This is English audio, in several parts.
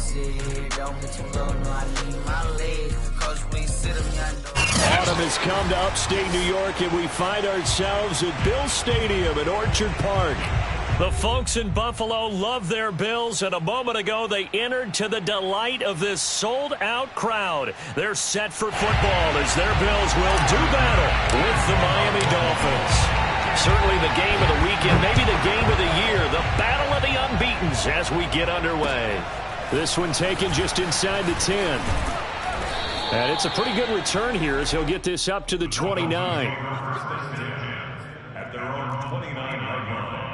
Autumn has come to upstate New York, and we find ourselves at Bill Stadium at Orchard Park. The folks in Buffalo love their Bills, and a moment ago they entered to the delight of this sold-out crowd. They're set for football as their Bills will do battle with the Miami Dolphins. Certainly the game of the weekend, maybe the game of the year, the battle of the unbeatens as we get underway. This one taken just inside the 10. And it's a pretty good return here as he'll get this up to the 29. At their own 29-yard line.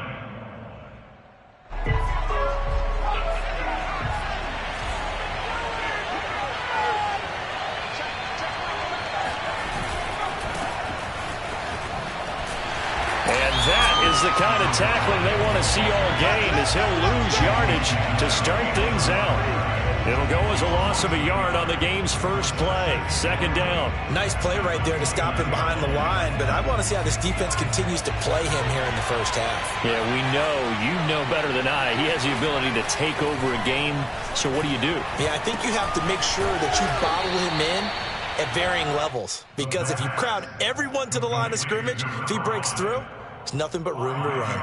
And that is the kind of tackling they want to see all game as he'll lose yardage to start things out. It'll go as a loss of a yard on the game's first play. Second down. Nice play right there to stop him behind the line, but I want to see how this defense continues to play him here in the first half. Yeah, we know, you know better than I, he has the ability to take over a game. So what do you do? Yeah, I think you have to make sure that you bottle him in at varying levels, because if you crowd everyone to the line of scrimmage, if he breaks through, there's nothing but room to run.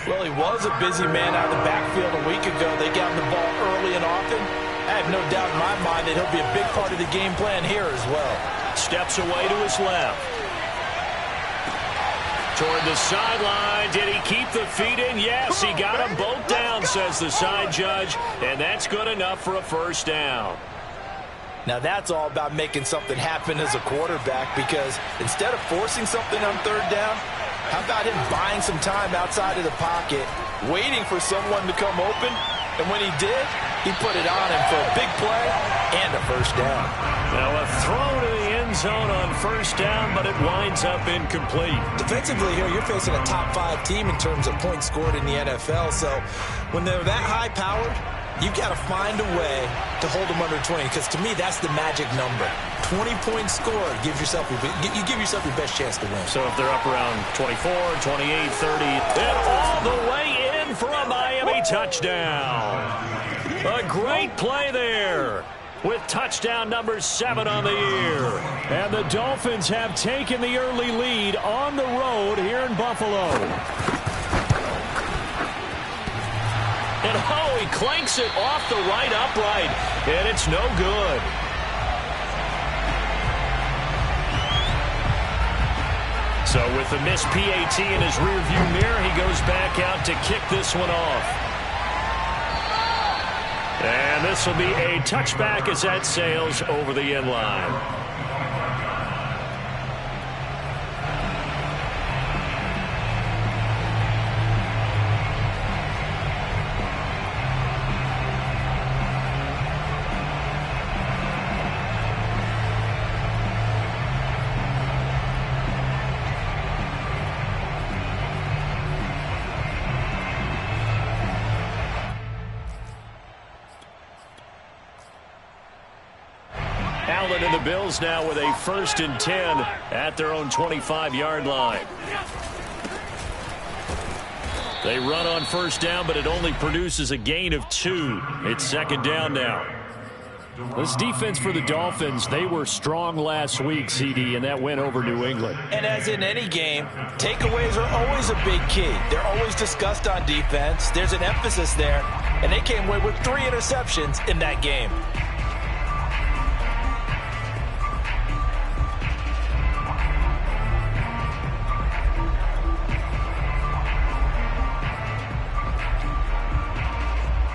Well, he was a busy man out of the backfield a week ago. They got him the ball early and often. I have no doubt in my mind that he'll be a big part of the game plan here as well. Steps away to his left. Toward the sideline. Did he keep the feet in? Yes, he got them both down, says the side judge. And that's good enough for a first down. Now that's all about making something happen as a quarterback, because instead of forcing something on third down, how about him buying some time outside of the pocket, waiting for someone to come open, and when he did, he put it on him for a big play and a first down. Now a throw to the end zone on first down, but it winds up incomplete. Defensively here, you're facing a top-5 team in terms of points scored in the NFL, so when they're that high-powered, you've got to find a way to hold them under 20, because to me, that's the magic number. 20 points scored gives yourself you give yourself your best chance to win. So if they're up around 24, 28, 30, and all the way in for a Miami touchdown. A great play there with touchdown number 7 on the year. And the Dolphins have taken the early lead on the road here in Buffalo. And oh, he clanks it off the right upright, and it's no good. So with the missed PAT in his rearview mirror, he goes back out to kick this one off. And this will be a touchback as that sails over the end line. And the Bills now with a 1st and 10 at their own 25-yard line. They run on first down, but it only produces a gain of 2. It's second down now. This defense for the Dolphins, they were strong last week, CD, and that went over New England. And as in any game, takeaways are always a big key. They're always discussed on defense. There's an emphasis there, and they came away with 3 interceptions in that game.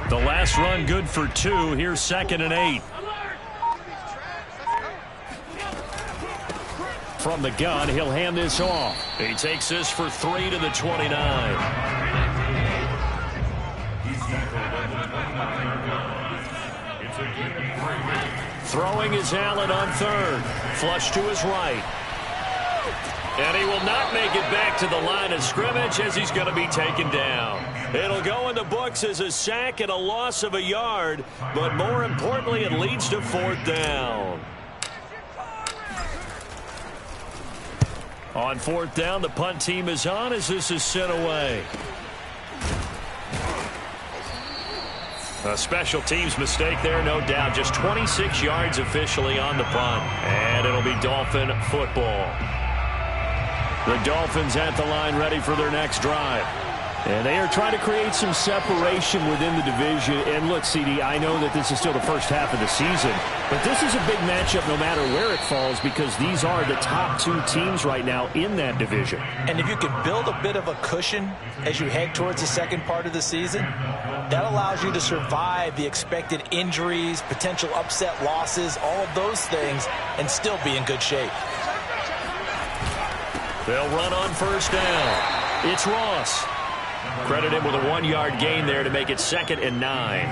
The last run good for 2. Here's 2nd and 8. From the gun, he'll hand this off. He takes this for 3 to the 29. Throwing is Allen on 3rd. Flush to his right. And he will not make it back to the line of scrimmage as he's going to be taken down. It'll go in the books as a sack and a loss of a yard, but more importantly, it leads to 4th down. On 4th down, the punt team is on as this is sent away. A special teams mistake there, no doubt. Just 26 yards officially on the punt. And it'll be Dolphin football. The Dolphins at the line ready for their next drive. And they are trying to create some separation within the division. And look, CD, I know that this is still the first half of the season, but this is a big matchup no matter where it falls because these are the top two teams right now in that division. And if you can build a bit of a cushion as you head towards the second part of the season, that allows you to survive the expected injuries, potential upset losses, all of those things, and still be in good shape. They'll run on first down. It's Ross. Credit him with a 1-yard gain there to make it 2nd and 9.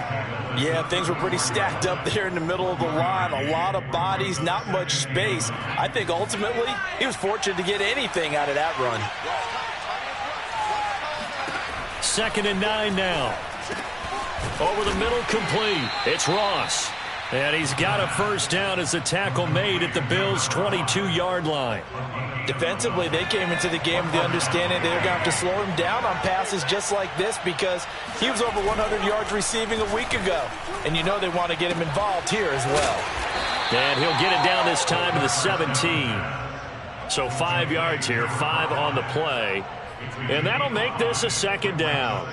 Yeah, things were pretty stacked up there in the middle of the line. A lot of bodies, not much space. I think ultimately he was fortunate to get anything out of that run. 2nd and 9 now. Over the middle, complete. It's Ross. And he's got a first down as the tackle made at the Bills' 22-yard line. Defensively, they came into the game with the understanding they're going to have to slow him down on passes just like this because he was over 100 yards receiving a week ago. And you know they want to get him involved here as well. And he'll get it down this time to the 17. So 5 yards here, 5 on the play. And that'll make this a 2nd down.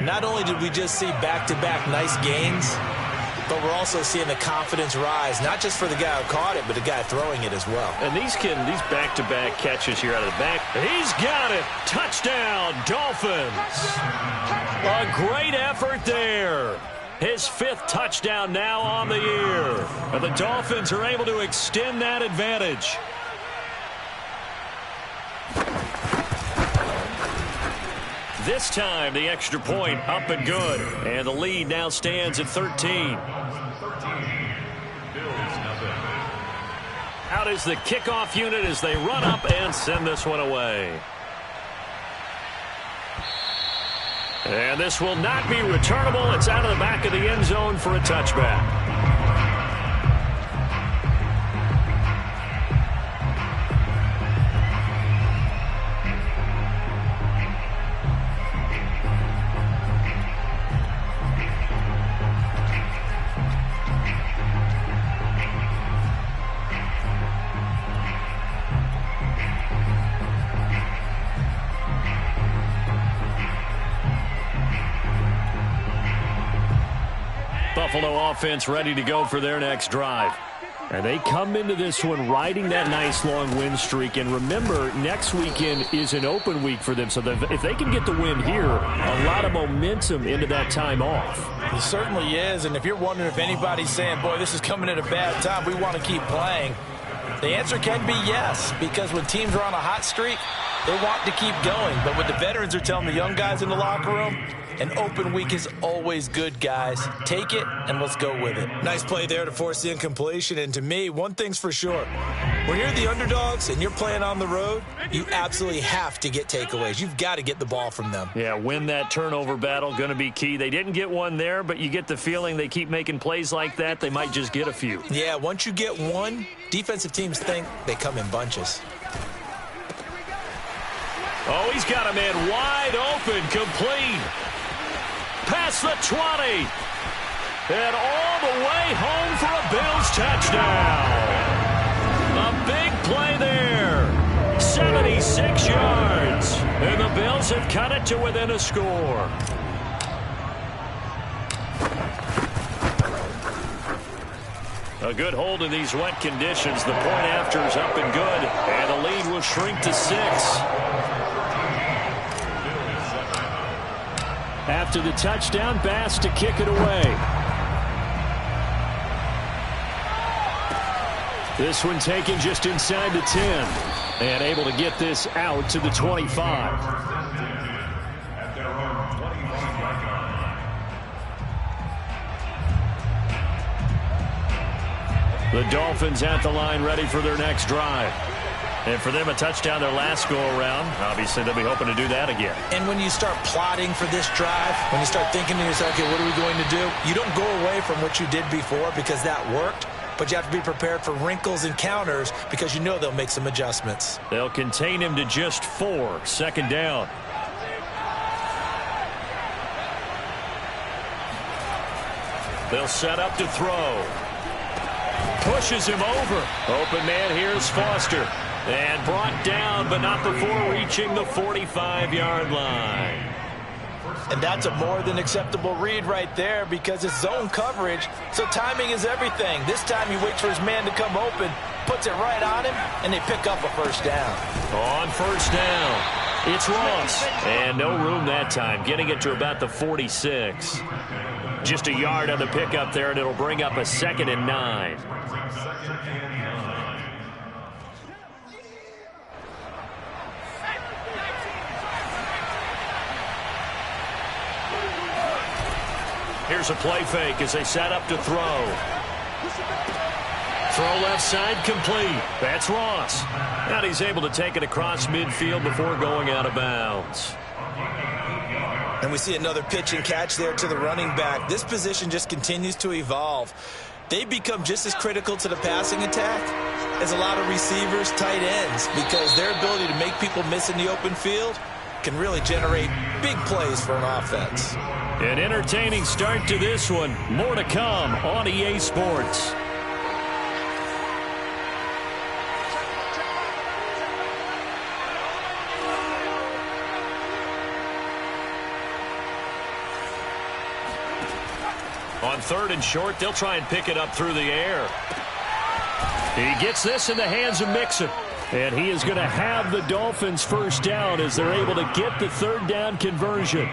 Not only did we just see back-to-back nice gains, but we're also seeing the confidence rise, not just for the guy who caught it, but the guy throwing it as well. And these back-to-back catches here out of the back. He's got it. Touchdown, Dolphins. A great effort there. His 5th touchdown now on the year. And the Dolphins are able to extend that advantage. This time, the extra point up and good. And the lead now stands at 13. Out is the kickoff unit as they run up and send this one away. And this will not be returnable. It's out of the back of the end zone for a touchback. Buffalo offense ready to go for their next drive. And they come into this one riding that nice long win streak. And remember, next weekend is an open week for them. So if they can get the win here, a lot of momentum into that time off. It certainly is. And if you're wondering if anybody's saying, boy, this is coming at a bad time, we want to keep playing, the answer can be yes. Because when teams are on a hot streak, they want to keep going. But what the veterans are telling the young guys in the locker room, an open week is always good, guys. Take it, and let's go with it. Nice play there to force the incompletion. And to me, one thing's for sure. When you're the underdogs and you're playing on the road, you absolutely have to get takeaways. You've got to get the ball from them. Yeah, win that turnover battle, going to be key. They didn't get one there, but you get the feeling they keep making plays like that, they might just get a few. Yeah, once you get one, defensive teams think they come in bunches. Oh, he's got a man wide open, complete. Past the 20. And all the way home for a Bills touchdown. A big play there. 76 yards. And the Bills have cut it to within a score. A good hold in these wet conditions. The point after is up and good. And the lead will shrink to 6. After the touchdown, Bass to kick it away. This one taken just inside the 10. And able to get this out to the 25. The Dolphins at the line ready for their next drive. And for them, a touchdown their last go-around. Obviously, they'll be hoping to do that again. And when you start plotting for this drive, when you start thinking to yourself, okay, what are we going to do? You don't go away from what you did before because that worked, but you have to be prepared for wrinkles and counters because you know they'll make some adjustments. They'll contain him to just 4. 2nd down. They'll set up to throw. Pushes him over. Open man, here's Foster. And brought down, but not before reaching the 45-yard line. And that's a more than acceptable read right there because it's zone coverage, so timing is everything. This time he waits for his man to come open, puts it right on him, and they pick up a first down. On first down, it's Ross. And no room that time, getting it to about the 46. Just a yard on the pickup there, and it'll bring up a 2nd and 9. Here's a play fake as they set up to throw. Throw left side complete. That's Ross. Now he's able to take it across midfield before going out of bounds. And we see another pitch and catch there to the running back. This position just continues to evolve. They become just as critical to the passing attack as a lot of receivers, tight ends, because their ability to make people miss in the open field can really generate big plays for an offense. An entertaining start to this one. More to come on EA Sports. On 3rd and short, they'll try and pick it up through the air. He gets this in the hands of Mixon. And he is going to have the Dolphins first down as they're able to get the 3rd down conversion.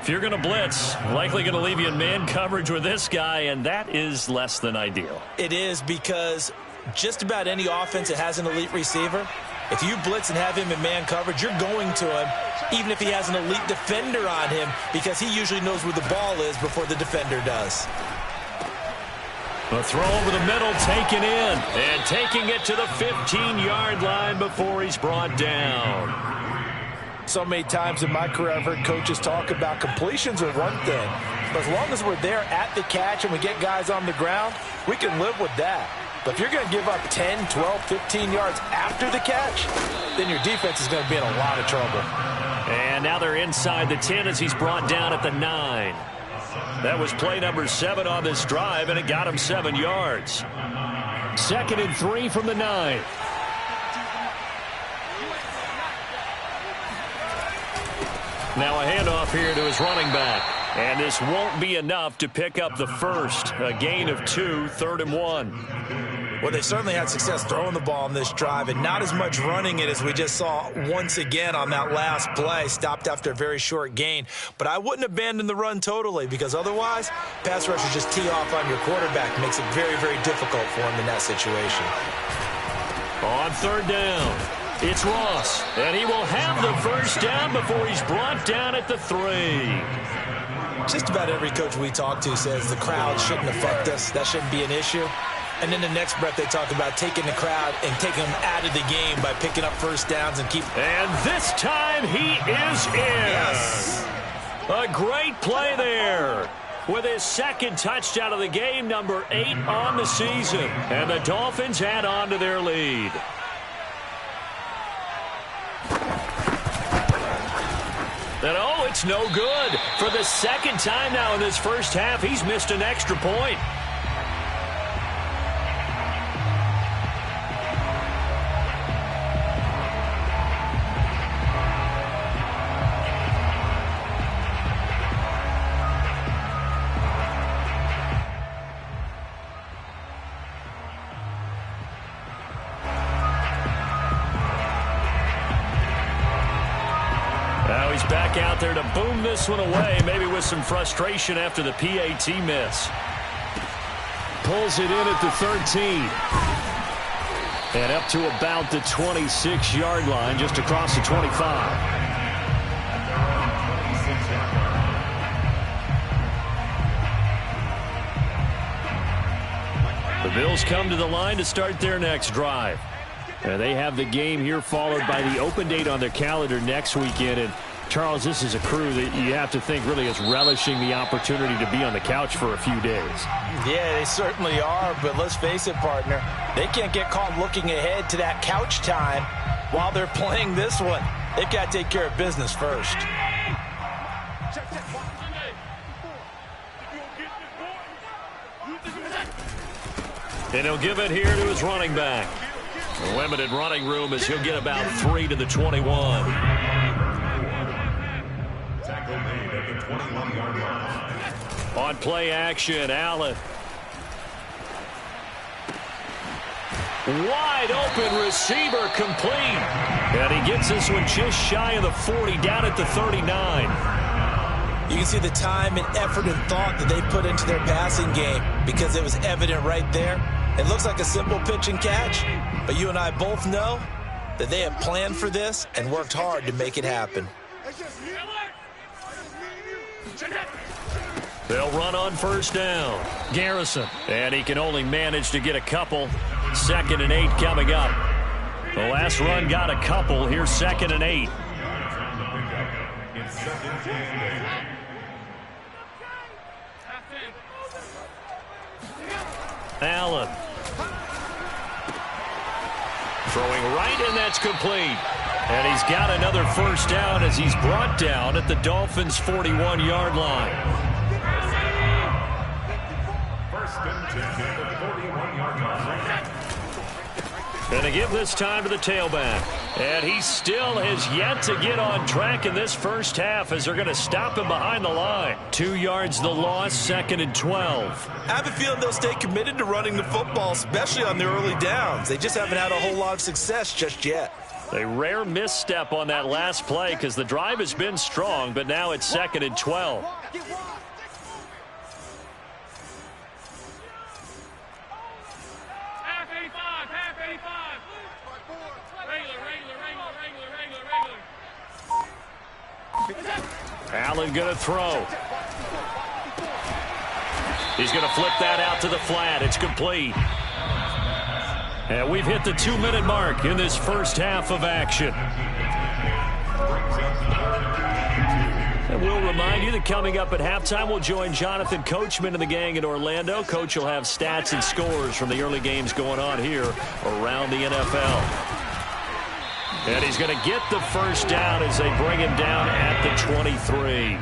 If you're going to blitz, likely going to leave you in man coverage with this guy, and that is less than ideal. It is, because just about any offense that has an elite receiver, if you blitz and have him in man coverage, you're going to him, even if he has an elite defender on him, because he usually knows where the ball is before the defender does. A throw over the middle, taken in, and taking it to the 15-yard line before he's brought down. So many times in my career I've heard coaches talk about completions are one thing, but as long as we're there at the catch and we get guys on the ground, we can live with that. But if you're going to give up 10, 12, 15 yards after the catch, then your defense is going to be in a lot of trouble. And now they're inside the 10 as he's brought down at the 9. That was play number 7 on this drive, and it got him 7 yards. 2nd and 3 from the 9. Now a handoff here to his running back. And this won't be enough to pick up the first. A gain of 2, 3rd and 1. Well, they certainly had success throwing the ball on this drive, and not as much running it as we just saw once again on that last play. Stopped after a very short gain. But I wouldn't abandon the run totally, because otherwise, pass rushers just tee off on your quarterback. Makes it very, very difficult for him in that situation. On 3rd down, it's Ross. And he will have the first down before he's brought down at the 3. Just about every coach we talk to says the crowd shouldn't have fucked us. That shouldn't be an issue. And then the next breath they talk about taking the crowd and taking them out of the game by picking up first downs and keep. And this time he is in. Yes. A great play there. With his 2nd touchdown of the game, number 8 on the season. And the Dolphins add on to their lead. And oh, it's no good. For the 2nd time now in this first half, he's missed an extra point. Back out there to boom this one away, maybe with some frustration after the PAT miss. Pulls it in at the 13. And up to about the 26-yard line, just across the 25. The Bills come to the line to start their next drive. And they have the game here followed by the open date on their calendar next weekend. And Charles, this is a crew that you have to think really is relishing the opportunity to be on the couch for a few days. Yeah, they certainly are, but let's face it, partner. They can't get caught looking ahead to that couch time while they're playing this one. They've got to take care of business first. And he'll give it here to his running back. The limited running room as he'll get about 3 to the 21. Tackle made at the 21-yard line. On play action, Allen. Wide open receiver complete. And he gets this one just shy of the 40, down at the 39. You can see the time and effort and thought that they put into their passing game because it was evident right there. It looks like a simple pitch and catch, but you and I both know that they have planned for this and worked hard to make it happen. They'll run on first down. Garrison. And he can only manage to get a couple. 2nd and 8 coming up. The last run got a couple. Here's 2nd and 8. Allen. Throwing right, and that's complete. And he's got another first down as he's brought down at the Dolphins' 41-yard line. First and 10 at the 41-yard line. And to give this time to the tailback. And he still has yet to get on track in this first half as they're going to stop him behind the line. 2 yards the loss, 2nd and 12. I have a feeling they'll stay committed to running the football, especially on their early downs. They just haven't had a whole lot of success just yet. A rare misstep on that last play because the drive has been strong, but now it's 2nd and 12. Allen going to throw. He's going to flip that out to the flat. It's complete. And we've hit the 2-minute mark in this first half of action. And we'll remind you that coming up at halftime, we'll join Jonathan Coachman and the gang in Orlando. Coach will have stats and scores from the early games going on here around the NFL. And he's going to get the first down as they bring him down at the 23.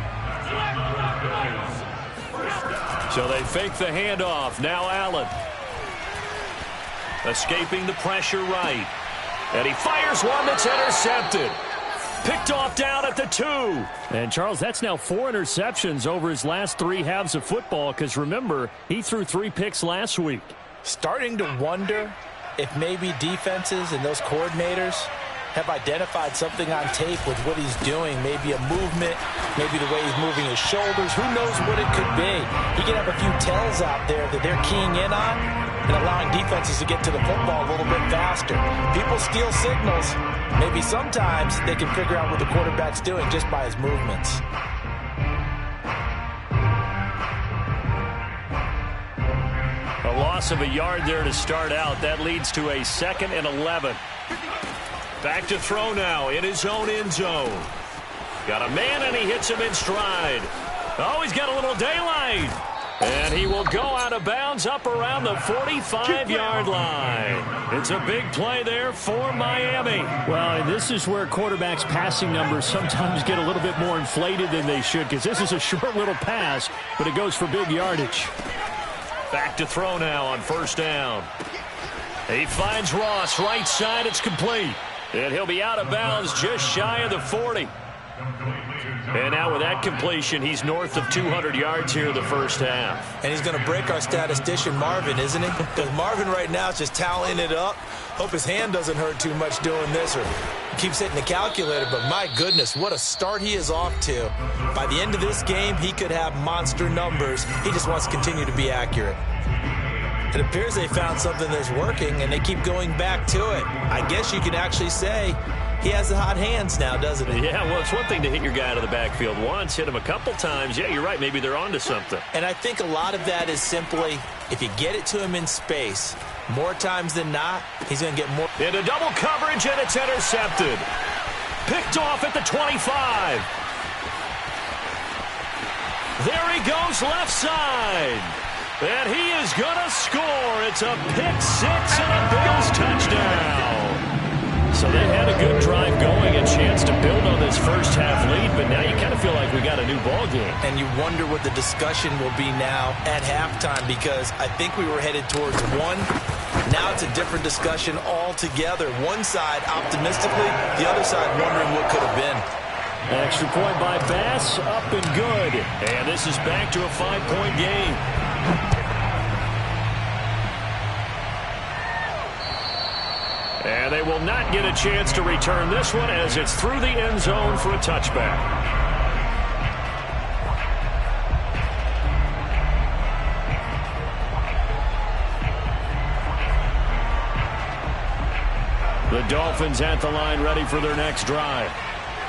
So they fake the handoff. Now Allen. Escaping the pressure right. And he fires one that's intercepted. Picked off down at the 2. And, Charles, that's now 4 interceptions over his last 3 halves of football because, remember, he threw 3 picks last week. Starting to wonder if maybe defenses and those coordinators have identified something on tape with what he's doing. Maybe a movement, maybe the way he's moving his shoulders. Who knows what it could be? He can have a few tells out there that they're keying in on and allowing defenses to get to the football a little bit faster. People steal signals. Maybe sometimes they can figure out what the quarterback's doing just by his movements. A loss of a yard there to start out. That leads to a 2nd and 11. Back to throw now in his own end zone. Got a man, and he hits him in stride. Oh, he's got a little daylight. And he will go out of bounds up around the 45-yard line. It's a big play there for Miami. Well, and this is where quarterbacks' passing numbers sometimes get a little bit more inflated than they should because this is a short little pass, but it goes for big yardage. Back to throw now on first down. He finds Ross right side. It's complete. And he'll be out of bounds just shy of the 40. And now with that completion, he's north of 200 yards here in the first half. And he's going to break our statistician Marvin, isn't he? Because Marvin right now is just tallying it up. Hope his hand doesn't hurt too much doing this or keeps hitting the calculator. But my goodness, what a start he is off to. By the end of this game, he could have monster numbers. He just wants to continue to be accurate. It appears they found something that's working, and they keep going back to it. I guess you can actually say he has the hot hands now, doesn't he? Yeah, well, it's one thing to hit your guy out of the backfield once, hit him a couple times. Yeah, you're right. Maybe they're onto something. And I think a lot of that is simply if you get it to him in space, more times than not, he's going to get more. Into double coverage, and it's intercepted. Picked off at the 25. There he goes left side. And he is going to score. It's a pick 6 and a Bills touchdown. So they had a good drive going, a chance to build on this first half lead, but now you kind of feel like we got a new ball game. And you wonder what the discussion will be now at halftime, because I think we were headed towards one. Now it's a different discussion altogether. One side optimistically, the other side wondering what could have been. Extra point by Bass, up and good. And this is back to a 5-point game. And they will not get a chance to return this one as it's through the end zone for a touchback. The Dolphins at the line ready for their next drive.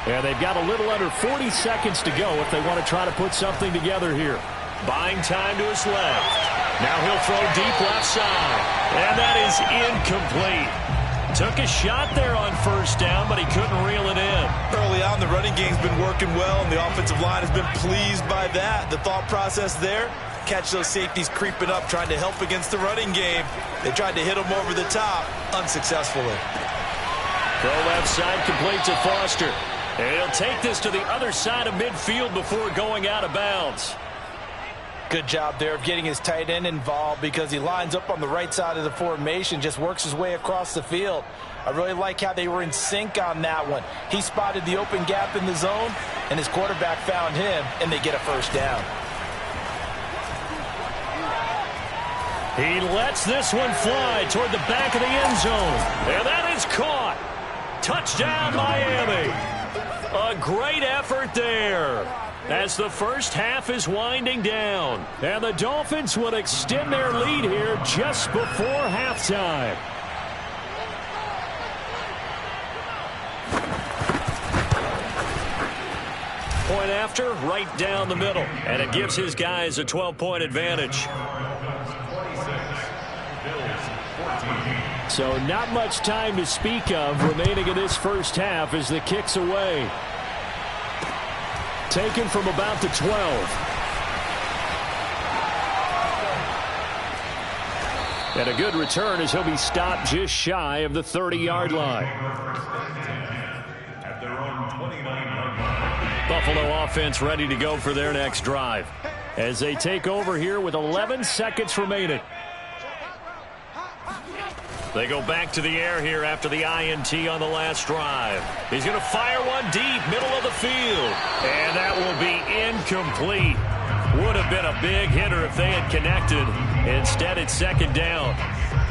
And they've got a little under 40 seconds to go if they want to try to put something together here. Buying time to his left. Now he'll throw deep left side. And that is incomplete. Took a shot there on first down, but he couldn't reel it in. Early on, the running game's been working well, and the offensive line has been pleased by that. The thought process there, catch those safeties creeping up, trying to help against the running game. They tried to hit them over the top, unsuccessfully. Throw left side, complete to Foster. And he'll take this to the other side of midfield before going out of bounds. Good job there of getting his tight end involved, because he lines up on the right side of the formation, just works his way across the field. I really like how they were in sync on that one. He spotted the open gap in the zone, and his quarterback found him, and they get a first down. He lets this one fly toward the back of the end zone. And that is caught. Touchdown, Miami. A great effort there as the first half is winding down. And the Dolphins will extend their lead here just before halftime. Point after, right down the middle. And it gives his guys a 12-point advantage. So not much time to speak of remaining in this first half as the kick's away. Taken from about the 12. And a good return as he'll be stopped just shy of the 30-yard line. At their own 29-yard line. Buffalo offense ready to go for their next drive as they take over here with 11 seconds remaining. They go back to the air here after the INT on the last drive. He's going to fire one deep, middle of the field. And that will be incomplete. Would have been a big hitter if they had connected. Instead, it's second down.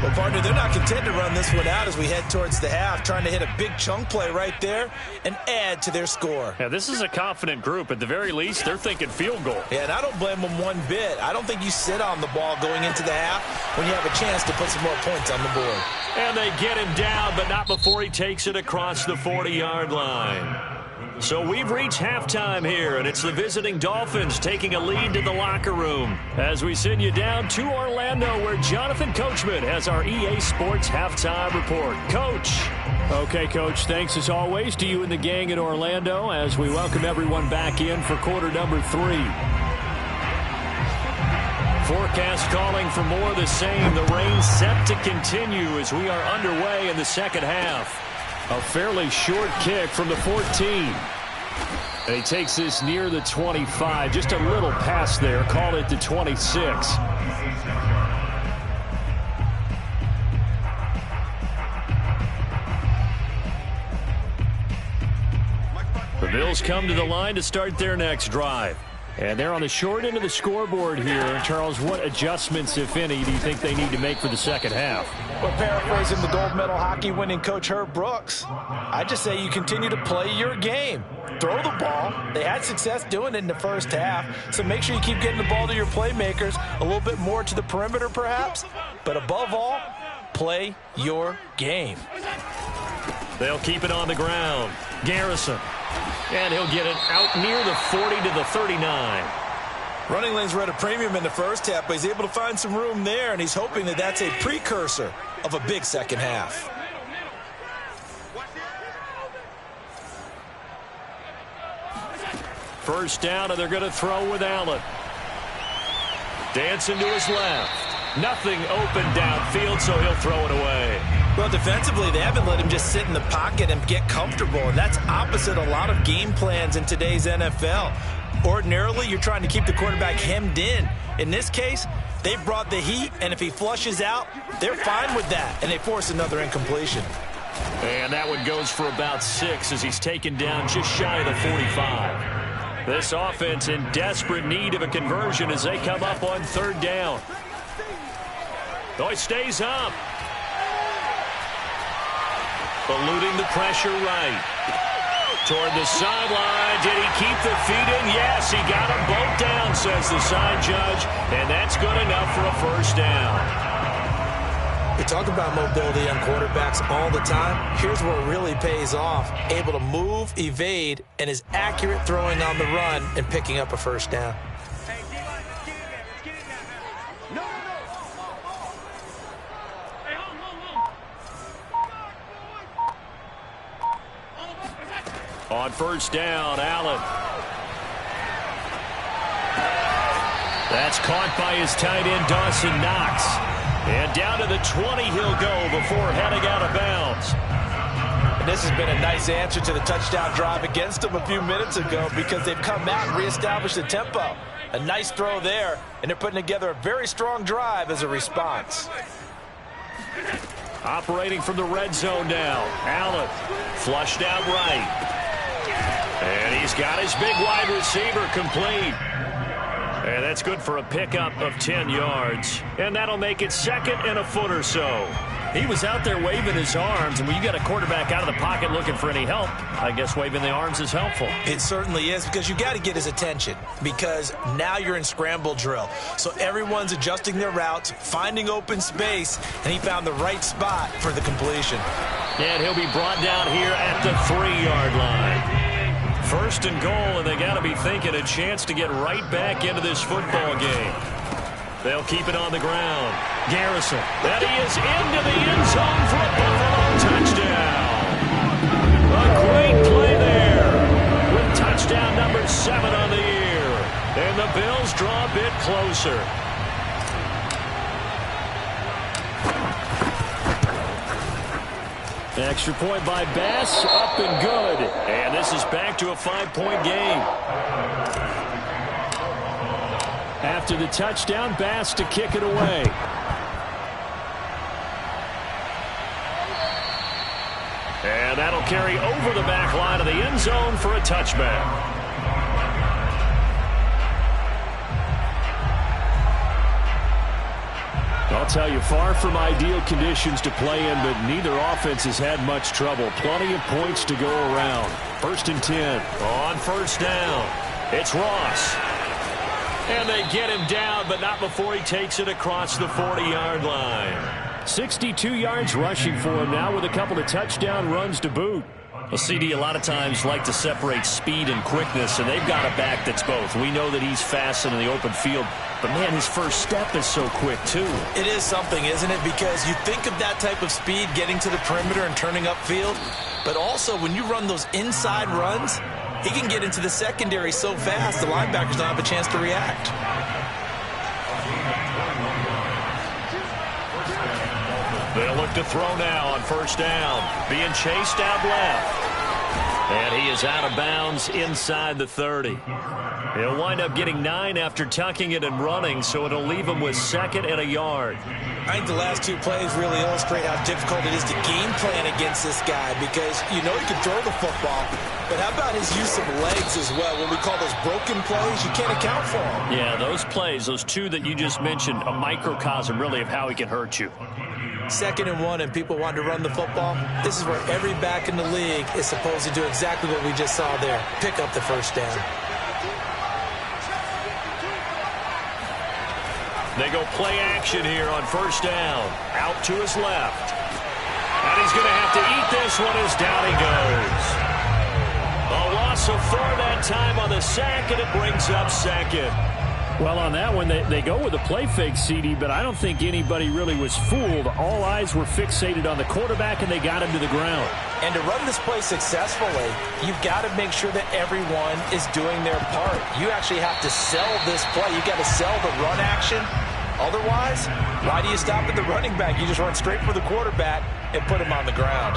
Well, partner, they're not content to run this one out as we head towards the half, trying to hit a big chunk play right there and add to their score. Yeah, this is a confident group. At the very least, they're thinking field goal. Yeah, and I don't blame them one bit. I don't think you sit on the ball going into the half when you have a chance to put some more points on the board. And they get him down, but not before he takes it across the 40-yard line. So we've reached halftime here, and it's the visiting Dolphins taking a lead to the locker room as we send you down to Orlando, where Jonathan Coachman has our EA Sports halftime report. Coach. Okay, Coach, thanks as always to you and the gang in Orlando as we welcome everyone back in for quarter number 3. Forecast calling for more of the same. The rain set to continue as we are underway in the second half. A fairly short kick from the 14. And he takes this near the 25. Just a little pass there. Call it the 26. The Bills come to the line to start their next drive. And they're on the short end of the scoreboard here. Charles, what adjustments, if any, do you think they need to make for the second half? Well, paraphrasing the gold medal hockey winning coach Herb Brooks, I just say you continue to play your game. Throw the ball. They had success doing it in the first half, so make sure you keep getting the ball to your playmakers, a little bit more to the perimeter perhaps, but above all, play your game. They'll keep it on the ground. Garrison. And he'll get it out near the 40 to the 39. Running lanes were at a premium in the first half, but he's able to find some room there, and he's hoping that that's a precursor of a big second half. First down, and they're going to throw with Allen. Dancing to his left. Nothing open downfield, so he'll throw it away. Well, defensively, they haven't let him just sit in the pocket and get comfortable, and that's opposite a lot of game plans in today's NFL. Ordinarily, you're trying to keep the quarterback hemmed in. In this case, they brought the heat, and if he flushes out, they're fine with that, and they force another incompletion. And that one goes for about 6 as he's taken down just shy of the 45. This offense in desperate need of a conversion as they come up on 3rd down. Oh, he stays up. Eluding the pressure right. Toward the sideline. Did he keep the feet in? Yes, he got them both down, says the side judge. And that's good enough for a 1st down. We talk about mobility on quarterbacks all the time. Here's where it really pays off. Able to move, evade, and is accurate throwing on the run and picking up a 1st down. On 1st down, Allen. That's caught by his tight end, Dawson Knox. And down to the 20 he'll go before heading out of bounds. And this has been a nice answer to the touchdown drive against them a few minutes ago because they've come out and reestablished the tempo. A nice throw there, and they're putting together a very strong drive as a response. Operating from the red zone now. Allen flushed out right. And he's got his big wide receiver complete. And that's good for a pickup of 10 yards. And that'll make it 2nd and a foot or so. He was out there waving his arms, and when you got a quarterback out of the pocket looking for any help, I guess waving the arms is helpful. It certainly is, because you got to get his attention, because now you're in scramble drill. So everyone's adjusting their routes, finding open space, and he found the right spot for the completion. And he'll be brought down here at the 3-yard line. 1st and goal, and they got to be thinking a chance to get right back into this football game. They'll keep it on the ground. Garrison. That he is into the end zone for a Buffalo touchdown. A great play there with touchdown number 7 on the year. And the Bills draw a bit closer. Extra point by Bass, up and good. And this is back to a 5-point game. After the touchdown, Bass to kick it away. And that'll carry over the back line of the end zone for a touchback. I'll tell you, far from ideal conditions to play in, but neither offense has had much trouble. Plenty of points to go around. 1st and 10. On 1st down, it's Ross. And they get him down, but not before he takes it across the 40-yard line. 62 yards rushing for him now with a couple of touchdown runs to boot. Well, CD, a lot of times like to separate speed and quickness, and they've got a back that's both. We know that he's fast in the open field, but, man, his first step is so quick, too. It is something, isn't it? Because you think of that type of speed getting to the perimeter and turning upfield, but also when you run those inside runs, he can get into the secondary so fast the linebackers don't have a chance to react. They'll look to throw now on 1st down. Being chased out left. And he is out of bounds inside the 30. He'll wind up getting 9 after tucking it and running, so it'll leave him with 2nd and a yard. I think the last 2 plays really illustrate how difficult it is to game plan against this guy because you know he can throw the football, but how about his use of legs as well? What we call those broken plays, you can't account for them. Yeah, those plays, those 2 that you just mentioned, a microcosm really of how he can hurt you. 2nd and 1 and people want to run the football. This is where every back in the league is supposed to do exactly what we just saw there. Pick up the 1st down. They go play action here on 1st down. Out to his left. And he's going to have to eat this one as down he goes. A loss of 4 that time on the sack, and it brings up 2nd. Well, on that one, they go with a play fake, CD, but I don't think anybody really was fooled. All eyes were fixated on the quarterback, and they got him to the ground. And to run this play successfully, you've got to make sure that everyone is doing their part. You actually have to sell this play. You've got to sell the run action, Otherwise, why do you stop at the running back? You just run straight for the quarterback and put him on the ground.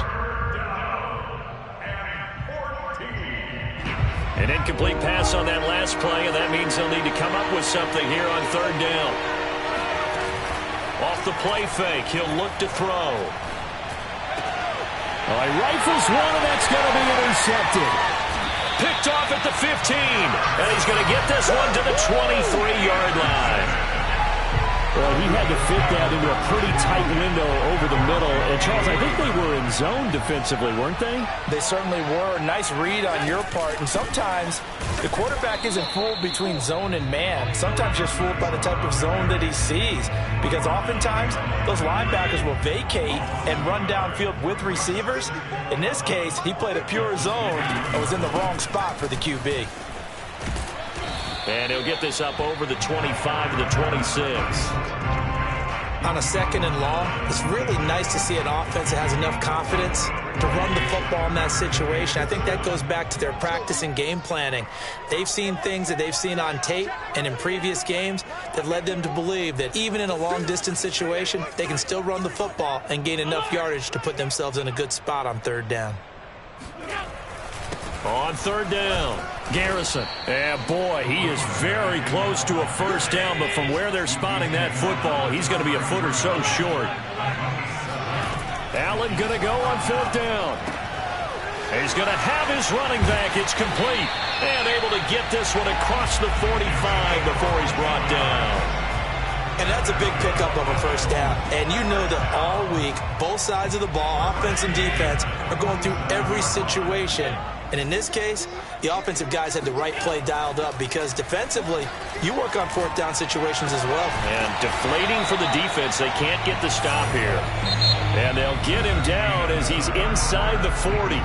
An incomplete pass on that last play, and that means they'll need to come up with something here on third down. Off the play fake, he'll look to throw. Well, he rifles one, and that's going to be intercepted. Picked off at the 15, and he's going to get this one to the 23-yard line. Well, he had to fit that into a pretty tight window over the middle. And, Charles, I think they were in zone defensively, weren't they? They certainly were. Nice read on your part. And sometimes the quarterback isn't fooled between zone and man. Sometimes just fooled by the type of zone that he sees. Because oftentimes, those linebackers will vacate and run downfield with receivers. In this case, he played a pure zone and was in the wrong spot for the QB. And he'll get this up over the 25 to the 26. On a second and long, it's really nice to see an offense that has enough confidence to run the football in that situation. I think that goes back to their practice and game planning. They've seen things that they've seen on tape and in previous games that led them to believe that even in a long-distance situation, they can still run the football and gain enough yardage to put themselves in a good spot on third down. On third down, Garrison. And boy, he is very close to a first down, but from where they're spotting that football, he's going to be a foot or so short. Allen going to go on fourth down. He's going to have his running back. It's complete. And able to get this one across the 45 before he's brought down. And that's a big pickup of a first down. And you know that all week, both sides of the ball, offense and defense, are going through every situation. And in this case, the offensive guys had the right play dialed up because defensively, you work on fourth down situations as well. And deflating for the defense. They can't get the stop here. And they'll get him down as he's inside the 40.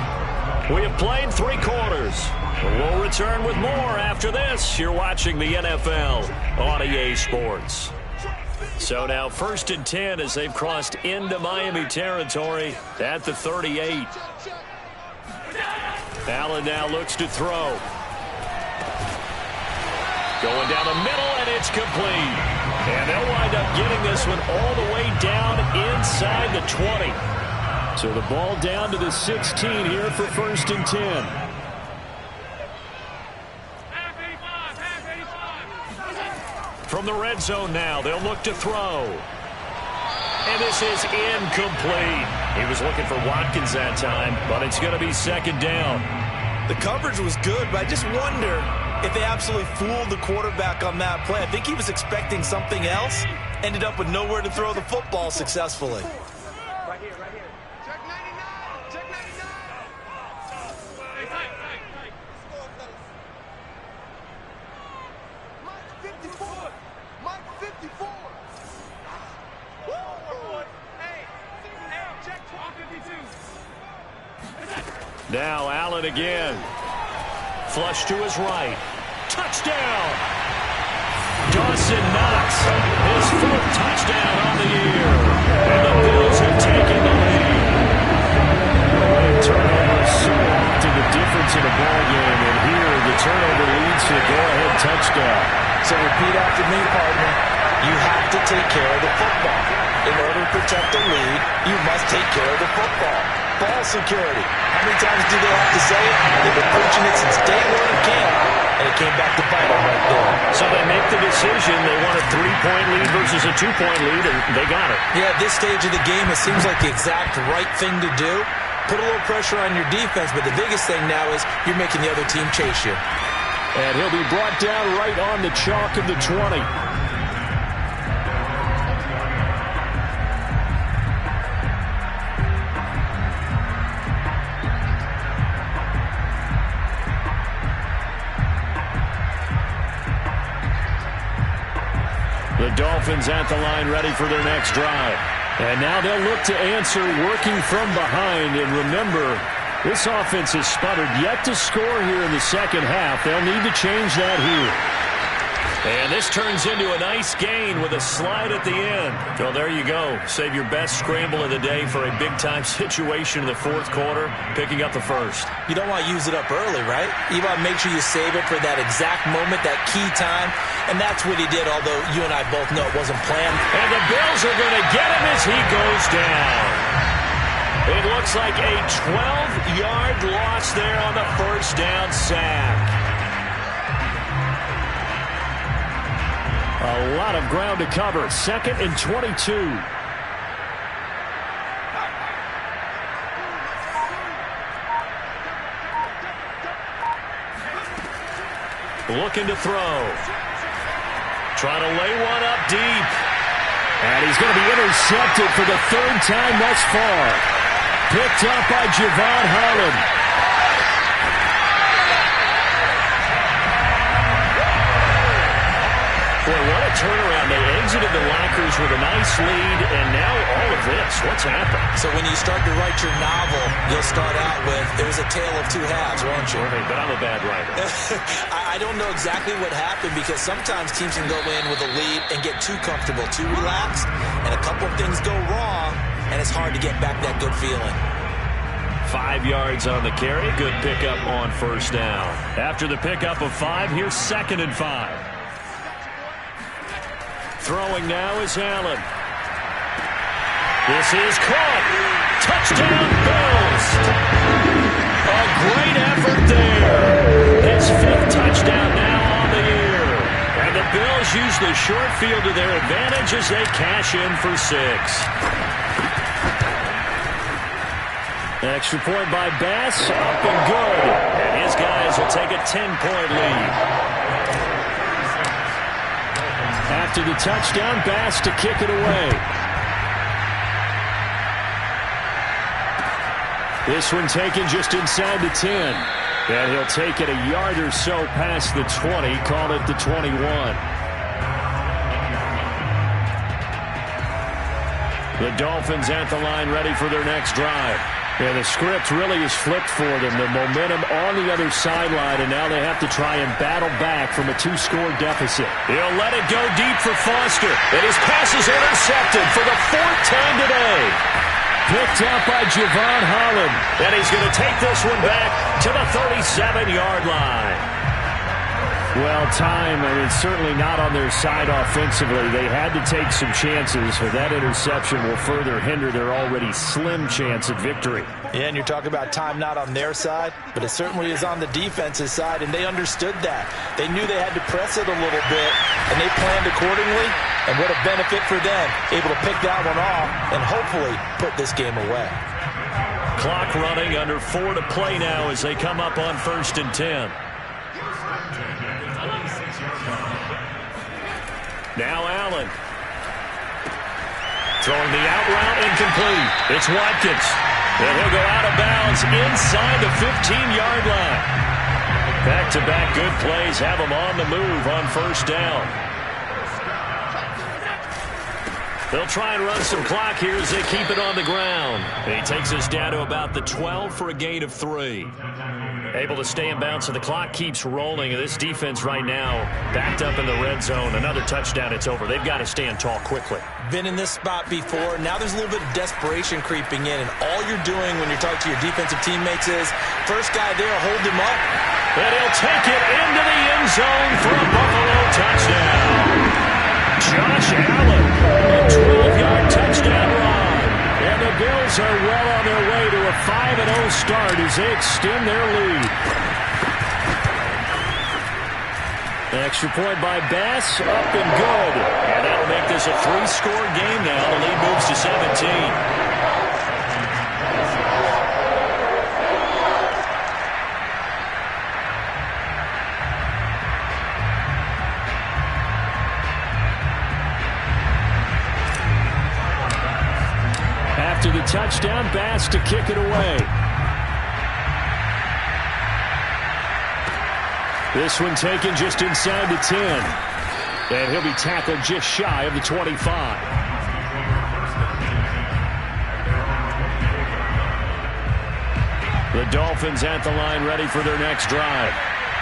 We have played 3 quarters. We'll return with more after this. You're watching the NFL on EA Sports. So now 1st and 10 as they've crossed into Miami territory at the 38. Allen now looks to throw. Going down the middle, and it's complete. And they'll wind up getting this one all the way down inside the 20. So the ball down to the 16 here for 1st and 10. From the red zone now, they'll look to throw. And this is incomplete. He was looking for Watkins that time, but it's going to be 2nd down. The coverage was good, but I just wonder if they absolutely fooled the quarterback on that play. I think he was expecting something else, ended up with nowhere to throw the football successfully. Right here. Check 99. Check 99. Mike 54. Mike 54. Now Allen again. Flush to his right. Touchdown! Dawson Knox, his 4th touchdown on the year. And the Bills have taken the lead. Turnovers so often the difference in a ball game. And here the turnover leads to the go-ahead touchdown. So repeat after me, partner. You have to take care of the football. In order to protect the lead, you must take care of the football. Ball security. How many times do they have to say it? They've been preaching it since day one in camp, and it came back to bite them right there. So they make the decision. They want a 3-point lead versus a 2-point lead, and they got it. Yeah, at this stage of the game, it seems like the exact right thing to do. Put a little pressure on your defense, but the biggest thing now is you're making the other team chase you. And he'll be brought down right on the chalk of the 20. The Dolphins at the line ready for their next drive. And now they'll look to answer working from behind. And remember, this offense has sputtered yet to score here in the second half. They'll need to change that here. And this turns into a nice gain with a slide at the end. Well, there you go. Save your best scramble of the day for a big-time situation in the fourth quarter, picking up the first. You don't want to use it up early, right? You want to make sure you save it for that exact moment, that key time. And that's what he did, although you and I both know it wasn't planned. And the Bills are going to get him as he goes down. It looks like a 12-yard loss there on the first down sack. A lot of ground to cover. 2nd and 22. Looking to throw. Trying to lay one up deep. And he's going to be intercepted for the 3rd time thus far. Picked up by Javon Holland. Boy, what a turnaround. They exited the lockers with a nice lead, and now all of this. What's happened? So when you start to write your novel, you'll start out with, it was a tale of two halves, won't you? Right, but I'm a bad writer. I don't know exactly what happened because sometimes teams can go in with a lead and get too comfortable, too relaxed, and a couple of things go wrong, and it's hard to get back that good feeling. 5 yards on the carry. Good pickup on first down. After the pickup of 5, here's 2nd and 5. Throwing now is Allen. This is caught. Touchdown, Bills. A great effort there. His 5th touchdown now on the year. And the Bills use the short field to their advantage as they cash in for 6. Extra point by Bass. Up and good. And his guys will take a 10-point lead. After the touchdown, Bass to kick it away. This one taken just inside the 10. And he'll take it a yard or so past the 20, call it the 21. The Dolphins at the line ready for their next drive. Yeah, the script really is flipped for them. The momentum on the other sideline, and now they have to try and battle back from a 2-score deficit. He'll let it go deep for Foster. And his pass is intercepted for the 4th time today. Picked up by Javon Holland. And he's going to take this one back to the 37-yard line. Well, time, certainly not on their side offensively. They had to take some chances, but that interception will further hinder their already slim chance at victory. Yeah, and you're talking about time not on their side, but it certainly is on the defense's side, and they understood that. They knew they had to press it a little bit, and they planned accordingly, and what a benefit for them, able to pick that one off and hopefully put this game away. Clock running, under 4 to play now as they come up on 1st and 10. Now Allen. Throwing the out route incomplete. It's Watkins. And he'll go out of bounds inside the 15-yard line. Back-to-back good plays have him on the move on first down. They'll try and run some clock here as they keep it on the ground. And he takes us down to about the 12 for a gain of 3. Able to stay in bounds, so the clock keeps rolling. And this defense right now backed up in the red zone. Another touchdown, it's over. They've got to stand tall quickly. Been in this spot before. Now there's a little bit of desperation creeping in. And all you're doing when you're talking to your defensive teammates is, first guy there, hold him up. And he'll take it into the end zone for a Buffalo touchdown. Josh Allen, a 12-yard touchdown run. And the Bills are well on their way to a 5-0 start as they extend their lead. Extra point by Bass, up and good. And that'll make this a 3-score game now. The lead moves to 17. After the touchdown, Bass to kick it away. This one taken just inside the 10. And he'll be tackled just shy of the 25. The Dolphins at the line ready for their next drive.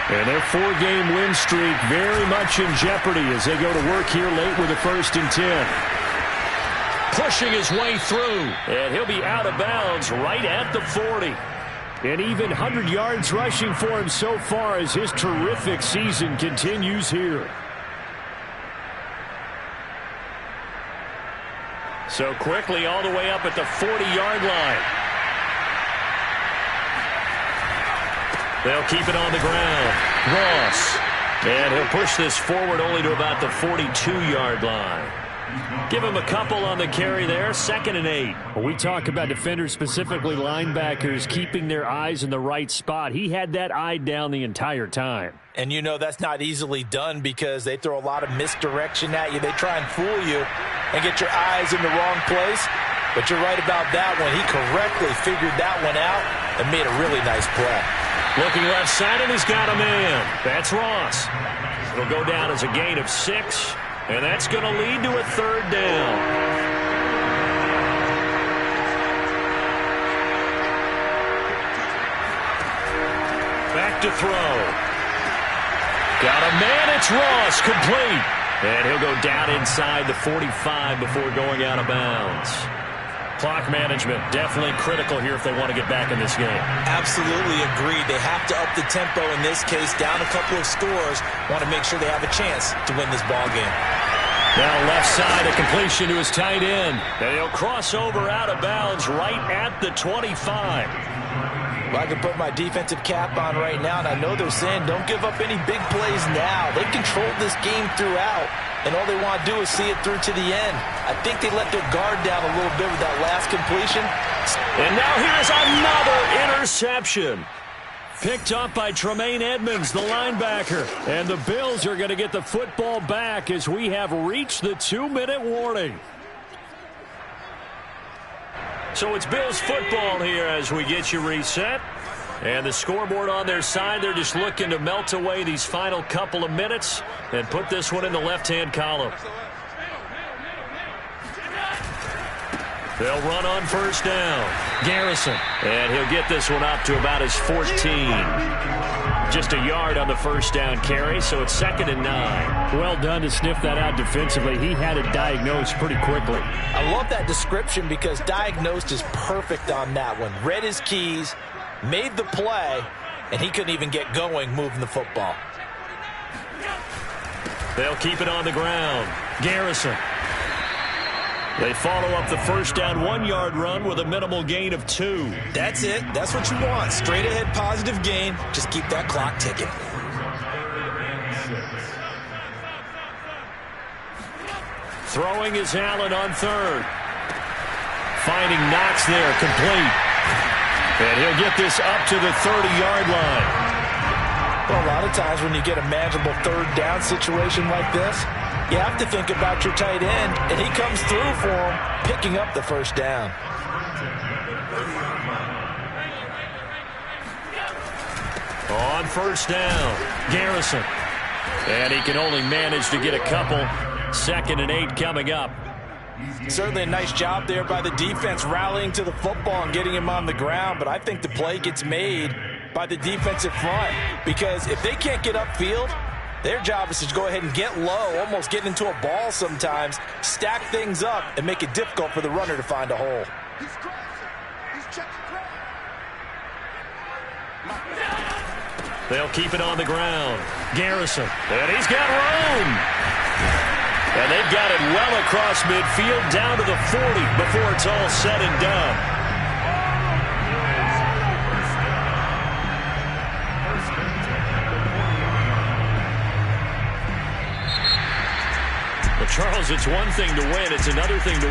And their 4-game win streak very much in jeopardy as they go to work here late with a 1st and 10. Pushing his way through, and he'll be out of bounds right at the 40. And even 100 yards rushing for him so far as his terrific season continues here. So quickly all the way up at the 40-yard line. They'll keep it on the ground. Ross. And he'll push this forward only to about the 42-yard line. Give him a couple on the carry there. 2nd and 8. When we talk about defenders, specifically linebackers, keeping their eyes in the right spot. He had that eye down the entire time. And you know that's not easily done because they throw a lot of misdirection at you. They try and fool you and get your eyes in the wrong place. But you're right about that one. He correctly figured that one out and made a really nice play. Looking left side, and he's got a man. That's Ross. It'll go down as a gain of 6, and that's going to lead to a 3rd down. Back to throw. Got a man, it's Ross, complete. And he'll go down inside the 45 before going out of bounds. Clock management definitely critical here if they want to get back in this game. Absolutely agreed. They have to up the tempo in this case, down a couple of scores. Want to make sure they have a chance to win this ball game. Now left side, a completion to his tight end. And he'll cross over out of bounds right at the 25. Well, I can put my defensive cap on right now, and I know they're saying don't give up any big plays now. They controlled this game throughout, and all they want to do is see it through to the end. I think they let their guard down a little bit with that last completion. And now here's another interception. Picked up by Tremaine Edmonds, the linebacker. And the Bills are going to get the football back as we have reached the 2-minute warning. So it's Bills football here as we get you reset. And the scoreboard on their side, they're just looking to melt away these final couple of minutes and put this one in the left-hand column. They'll run on 1st down. Garrison. And he'll get this one up to about his 14. Just a yard on the 1st down carry, so it's 2nd and 9. Well done to sniff that out defensively. He had it diagnosed pretty quickly. I love that description because diagnosed is perfect on that one. Read his keys, made the play, and he couldn't even get going moving the football. They'll keep it on the ground. Garrison. They follow up the 1st down 1-yard run with a minimal gain of 2. That's it. That's what you want. Straight ahead positive gain. Just keep that clock ticking. Throwing is Allen on 3rd. Finding Knox there, complete. And he'll get this up to the 30-yard line. Well, a lot of times when you get a manageable 3rd down situation like this, you have to think about your tight end, and he comes through for him, picking up the 1st down. On 1st down, Garrison. And he can only manage to get a couple. 2nd and 8 coming up. Certainly a nice job there by the defense rallying to the football and getting him on the ground, but I think the play gets made by the defensive front because if they can't get upfield, their job is to go ahead and get low, almost get into a ball sometimes, stack things up, and make it difficult for the runner to find a hole. They'll keep it on the ground. Garrison. And he's got room. And they've got it well across midfield down to the 40 before it's all said and done. Well, Charles, it's one thing to win. It's another thing to win.